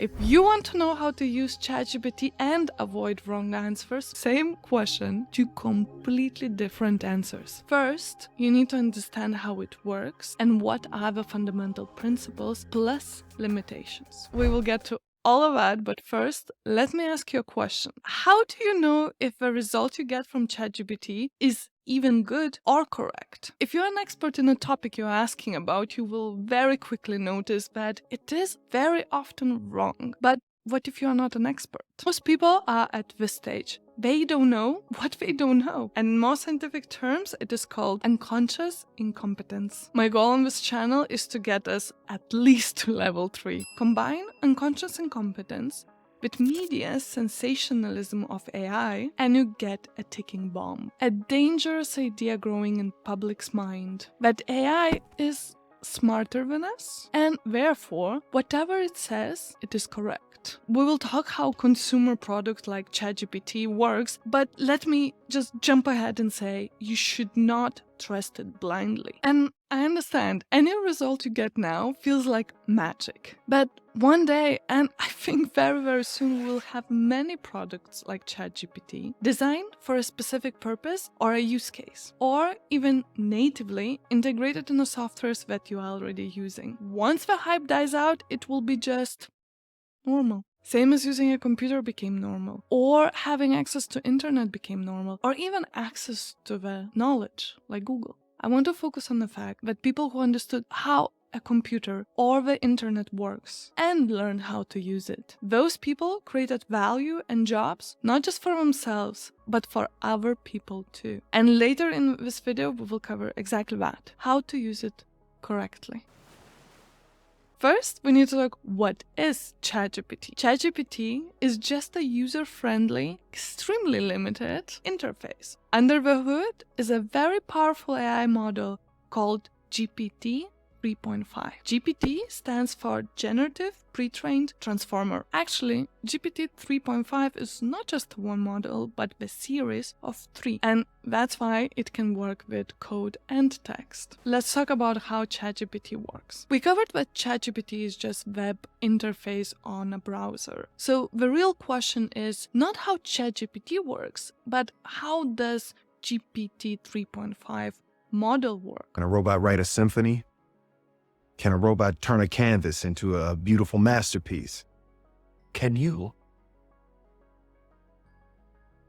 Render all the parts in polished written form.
If you want to know how to use ChatGPT and avoid wrong answers, same question, two completely different answers. First, you need to understand how it works and what are the fundamental principles plus limitations. We will get to all of that, but first, let me ask you a question. How do you know if the result you get from ChatGPT is even good or correct? If you're an expert in a topic you're asking about, you will very quickly notice that it is very often wrong. But what if you're not an expert? Most people are at this stage. They don't know what they don't know. And in more scientific terms, it is called unconscious incompetence. My goal on this channel is to get us at least to level 3. Combine unconscious incompetence with media's sensationalism of AI, and you get a ticking bomb. A dangerous idea growing in public's mind that AI is smarter than us, and therefore, whatever it says, it is correct. We will talk how consumer product like ChatGPT works, but let me just jump ahead and say you should not trust it blindly. And I understand, any result you get now feels like magic. But one day, and I think very, very soon, we'll have many products like ChatGPT designed for a specific purpose or a use case, or even natively integrated in the softwares that you're already using. Once the hype dies out, it will be just normal. Same as using a computer became normal, or having access to internet became normal, or even access to the knowledge, like Google. I want to focus on the fact that people who understood how a computer or the internet works and learned how to use it, those people created value and jobs, not just for themselves, but for other people too. And later in this video, we will cover exactly that, how to use it correctly. First, we need to look what is ChatGPT. ChatGPT is just a user-friendly, extremely limited interface. Under the hood is a very powerful AI model called GPT 3.5. GPT stands for Generative Pre-trained Transformer. Actually, GPT 3.5 is not just one model, but a series of 3. And that's why it can work with code and text. Let's talk about how ChatGPT works. We covered that ChatGPT is just web interface on a browser. So the real question is not how ChatGPT works, but how does GPT 3.5 model work? Can a robot write a symphony? Can a robot turn a canvas into a beautiful masterpiece? Can you?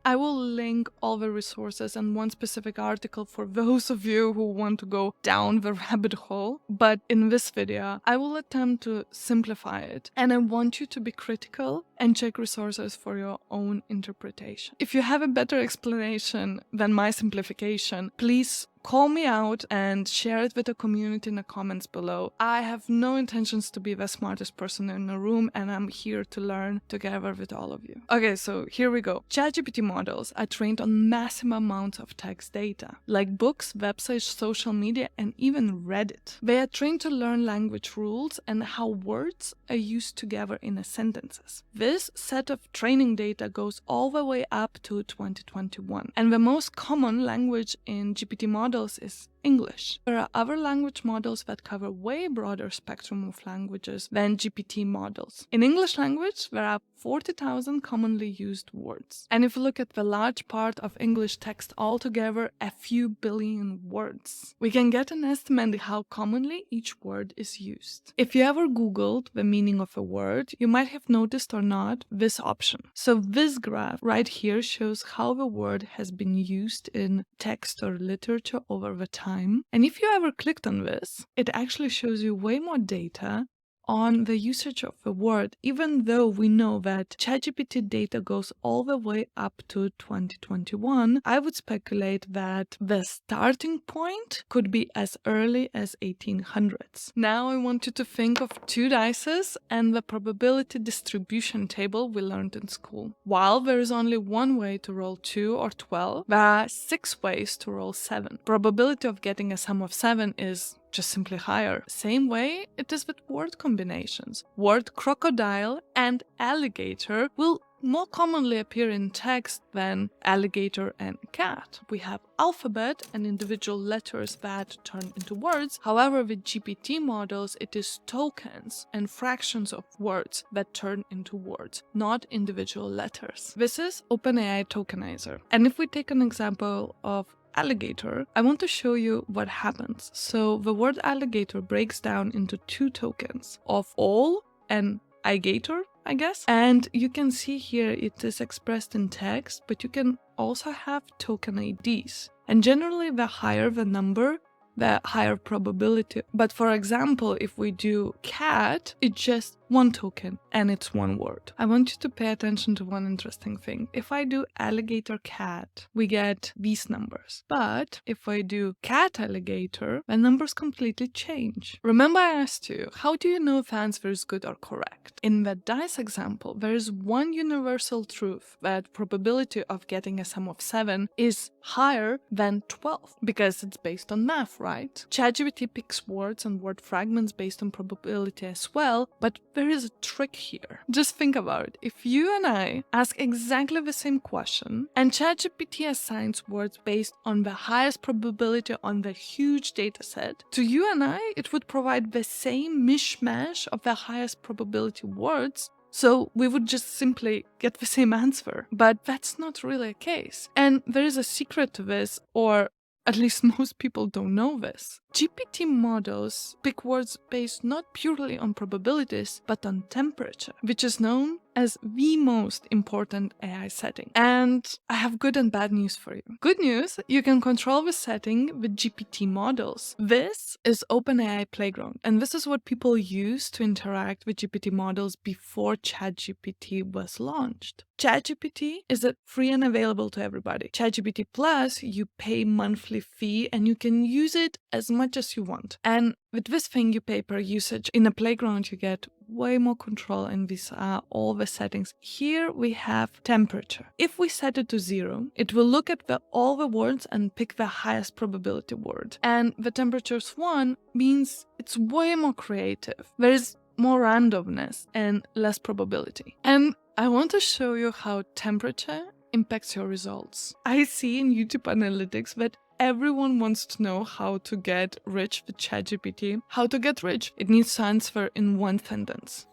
I will link all the resources and one specific article for those of you who want to go down the rabbit hole. But in this video, I will attempt to simplify it. And I want you to be critical and check resources for your own interpretation. If you have a better explanation than my simplification, please call me out and share it with the community in the comments below. I have no intentions to be the smartest person in the room, and I'm here to learn together with all of you. Okay, so here we go. ChatGPT models are trained on massive amounts of text data, like books, websites, social media, and even Reddit. They are trained to learn language rules and how words are used together in sentences. This set of training data goes all the way up to 2021, and the most common language in GPT models is English. There are other language models that cover way broader spectrum of languages than GPT models. In English language, there are 40,000 commonly used words. And if you look at the large part of English text altogether, a few billion words, we can get an estimate of how commonly each word is used. If you ever Googled the meaning of a word, you might have noticed or not this option. So this graph right here shows how the word has been used in text or literature over the time. And if you ever clicked on this, it actually shows you way more data on the usage of the word, even though we know that ChatGPT data goes all the way up to 2021. I would speculate that the starting point could be as early as 1800s. Now I want you to think of 2 dices and the probability distribution table we learned in school. While there is only one way to roll 2 or 12, there are 6 ways to roll 7. Probability of getting a sum of 7 is just simply higher. Same way it is with word combinations. Word crocodile and alligator will more commonly appear in text than alligator and cat. We have alphabet and individual letters that turn into words. However, with GPT models, it is tokens and fractions of words that turn into words, not individual letters. This is OpenAI Tokenizer. And if we take an example of alligator, I want to show you what happens. So the word alligator breaks down into two tokens of all and igator, I guess. And you can see here it is expressed in text, but you can also have token IDs. And generally, the higher the number, the higher probability. But for example, if we do cat, it's just one token and it's one word. I want you to pay attention to one interesting thing. If I do alligator cat, we get these numbers. But if I do cat alligator, the numbers completely change. Remember I asked you, how do you know if the answer is good or correct? In the dice example, there is one universal truth that probability of getting a sum of 7 is higher than 12 because it's based on math, right? ChatGPT picks words and word fragments based on probability as well, but there is a trick here. Just think about it. If you and I ask exactly the same question and ChatGPT assigns words based on the highest probability on the huge dataset, to you and I, it would provide the same mishmash of the highest probability words. So we would just simply get the same answer. But that's not really a case. And there is a secret to this, or at least most people don't know this. GPT models pick words based not purely on probabilities, but on temperature, which is known as the most important AI setting. And I have good and bad news for you. Good news, you can control the setting with GPT models. This is OpenAI Playground, and this is what people use to interact with GPT models before ChatGPT was launched. ChatGPT is free and available to everybody. ChatGPT Plus, you pay monthly fee and you can use it as much as you want. And with this thing, you pay per usage. In a playground, you get way more control, and these are all the settings. Here we have temperature. If we set it to 0, it will look at all the words and pick the highest probability word. And the temperature's 1 means it's way more creative. There is more randomness and less probability. And I want to show you how temperature impacts your results. I see in YouTube analytics that everyone wants to know how to get rich with ChatGPT. How to get rich? It needs to answer in one sentence.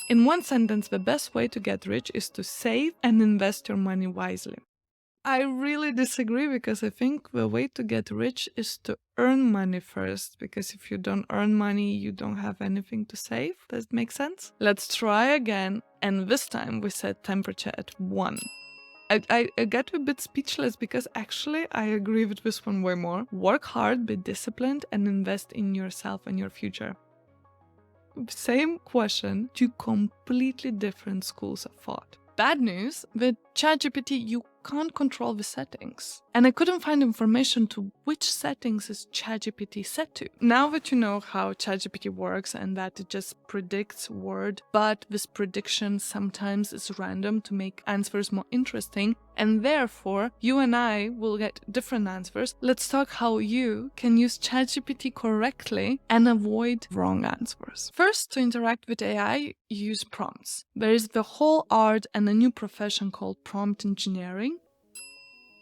In one sentence, the best way to get rich is to save and invest your money wisely. I really disagree, because I think the way to get rich is to earn money first, because if you don't earn money, you don't have anything to save. Does it make sense? Let's try again, and this time we set temperature at 1. I get a bit speechless, because actually I agree with this one way more. Work hard, be disciplined, and invest in yourself and your future. Same question, two completely different schools of thought. Bad news, with ChatGPT you can't control the settings. And I couldn't find information to which settings is ChatGPT set to. Now that you know how ChatGPT works and that it just predicts word, but this prediction sometimes is random to make answers more interesting, and therefore you and I will get different answers, let's talk how you can use ChatGPT correctly and avoid wrong answers. First, to interact with AI, use prompts. There is the whole art and a new profession called prompt engineering.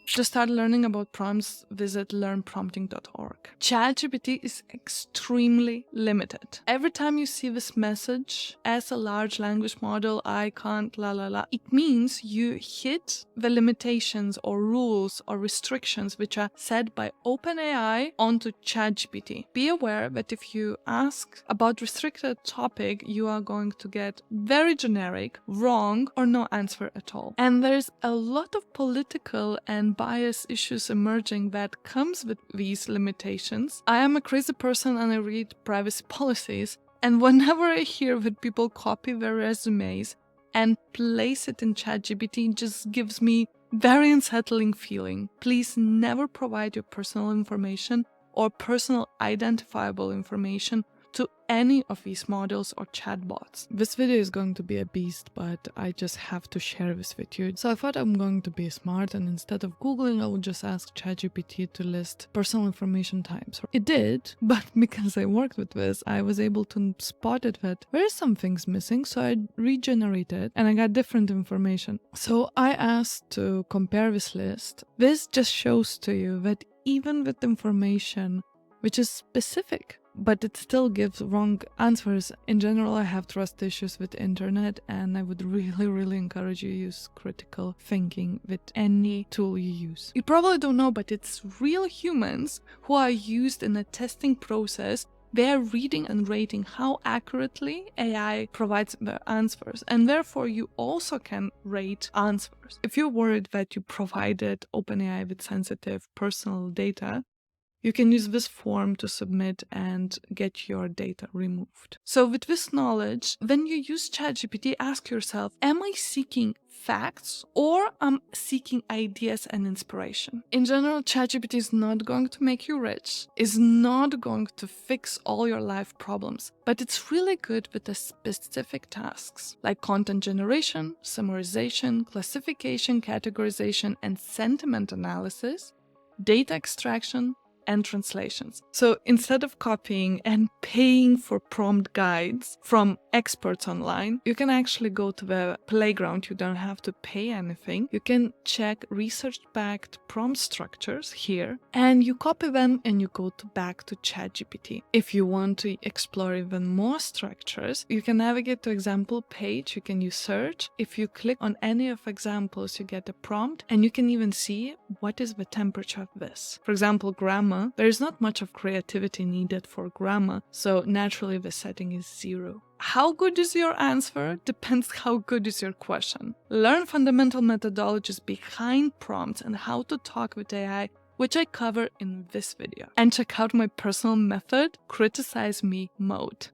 To start learning about prompts, visit learnprompting.org. ChatGPT is extremely limited. Every time you see this message, as a large language model, I can't, it means you hit the limitations or rules or restrictions which are set by OpenAI onto ChatGPT. Be aware that if you ask about restricted topic, you are going to get very generic, wrong, or no answer at all. And there's a lot of political and bias issues emerging that comes with these limitations. I am a crazy person and I read privacy policies, and whenever I hear that people copy their resumes and place it in ChatGPT, it just gives me very unsettling feeling. Please never provide your personal information or personal identifiable information to any of these models or chatbots. This video is going to be a beast, but I just have to share this with you. So I thought I'm going to be smart, and instead of Googling, I would just ask ChatGPT to list personal information types. It did, but because I worked with this, I was able to spot it that there are some things missing, so I regenerated and I got different information. So I asked to compare this list. This just shows to you that even with information which is specific, but it still gives wrong answers. In general, I have trust issues with the internet, and I would really encourage you to use critical thinking with any tool you use. You probably don't know, but it's real humans who are used in a testing process. They're reading and rating how accurately AI provides their answers, and therefore you also can rate answers. If you're worried that you provided OpenAI with sensitive personal data, you can use this form to submit and get your data removed. So with this knowledge, when you use ChatGPT, ask yourself, am I seeking facts or am I seeking ideas and inspiration? In general, ChatGPT is not going to make you rich, is not going to fix all your life problems, but it's really good with the specific tasks like content generation, summarization, classification, categorization, and sentiment analysis, data extraction, and translations. So instead of copying and paying for prompt guides from experts online, you can actually go to the playground. You don't have to pay anything. You can check research-backed prompt structures here, and you copy them and you go back to ChatGPT. If you want to explore even more structures, you can navigate to example page. You can use search. If you click on any of examples, you get a prompt, and you can even see what is the temperature of this. For example, grammar. There is not much of creativity needed for grammar, so naturally the setting is 0. How good is your answer depends how good is your question. Learn fundamental methodologies behind prompts and how to talk with AI, which I cover in this video. And check out my personal method, Criticize Me mode.